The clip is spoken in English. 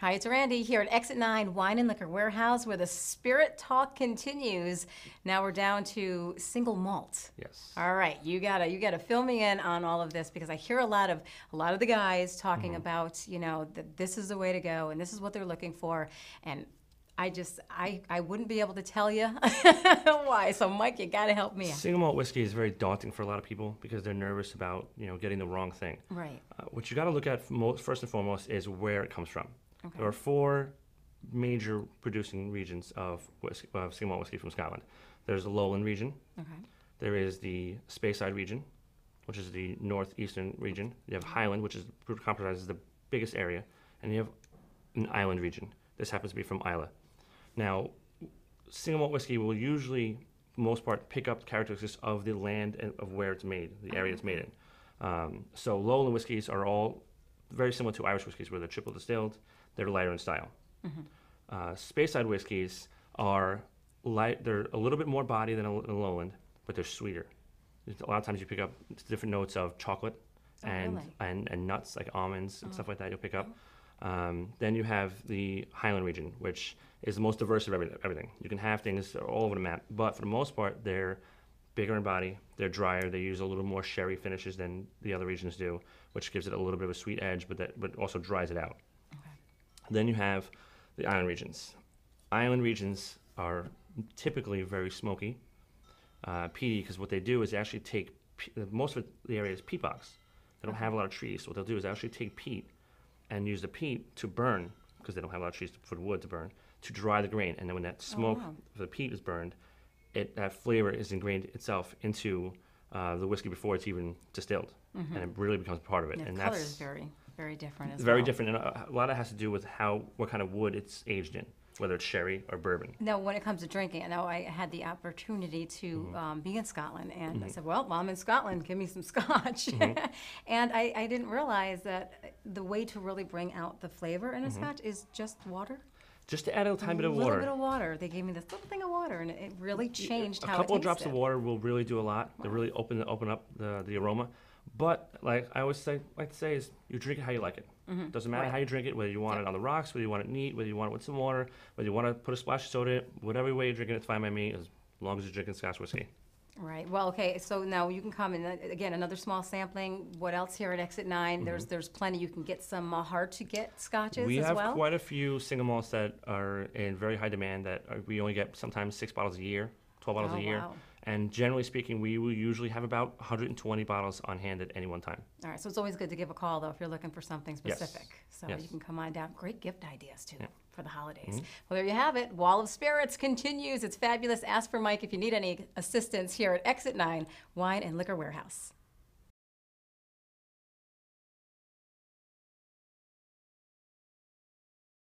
Hi, it's Randi here at Exit 9 Wine and Liquor Warehouse, where the spirit talk continues. Now we're down to single malt. Yes. All right, you gotta fill me in on all of this, because I hear a lot of the guys talking about, you know, that this is the way to go and this is what they're looking for, and I wouldn't be able to tell you why. So Mike, you gotta help me out. Single malt whiskey is very daunting for a lot of people because they're nervous about, getting the wrong thing. Right. What you got to look at first and foremost is where it comes from. Okay. There are four major producing regions of single malt whiskey from Scotland. There's the Lowland region. Okay. There is the Speyside region, which is the northeastern region. You have Highland, which comprises the biggest area, and you have an island region. This happens to be from Islay. Now, single malt whiskey will usually, for the most part, pick up characteristics of the land and of where it's made, the area it's made in. So Lowland whiskeys are all very similar to Irish whiskeys, where they're triple distilled. They're lighter in style. Speyside whiskeys are light. They're a little bit more body than a Lowland, but they're sweeter. A lot of times you pick up different notes of chocolate and nuts like almonds and stuff like that. You'll pick up. Then you have the Highland region, which is the most diverse of everything. You can have things all over the map, but for the most part, they're bigger in body. They're drier. They use a little more sherry finishes than the other regions do, which gives it a little bit of a sweet edge, but also dries it out. Then you have the island regions. Island regions are typically very smoky, peaty, because what they do is they actually take, most of the area is peat bogs. They don't have a lot of trees, so what they'll do is actually take peat and use the peat to burn, because they don't have a lot of trees for the wood to burn, to dry the grain. And then when that smoke of the peat is burned, that flavor is ingrained itself into the whiskey before it's even distilled, and it really becomes part of it. Yeah, and the color is very different as well. Very different, and a lot of it has to do with what kind of wood it's aged in, whether it's sherry or bourbon. Now, when it comes to drinking, I know I had the opportunity to be in Scotland, and I said, well, I'm in Scotland, give me some scotch. And I didn't realize that the way to really bring out the flavor in a scotch is just water. Just to add a tiny bit of water. A little bit of water. They gave me this little thing of water, and it really changed how it tasted. A couple of drops of water will really do a lot. They really open up the aroma. But like I always like to say is, you drink it how you like it. Doesn't matter how you drink it, whether you want it on the rocks, whether you want it neat, whether you want it with some water, whether you want to put a splash of soda in it, whatever way you're drinking it's fine by me, as long as you're drinking Scotch whiskey. Right. Well, okay. So now you can come, and again, another small sampling. What else here at Exit 9? There's plenty. You can get some hard to get scotches we as well. We have quite a few single malts that are in very high demand we only get sometimes 6 bottles a year, 12 bottles a year. Wow. And generally speaking, we will usually have about 120 bottles on hand at any one time. All right. So it's always good to give a call, though, if you're looking for something specific. So Yes. you can come on down. Great gift ideas, too. Yeah. For the holidays. Well, there you have it. Wall of Spirits continues. It's fabulous. Ask for Mike if you need any assistance here at Exit 9 Wine and Liquor Warehouse.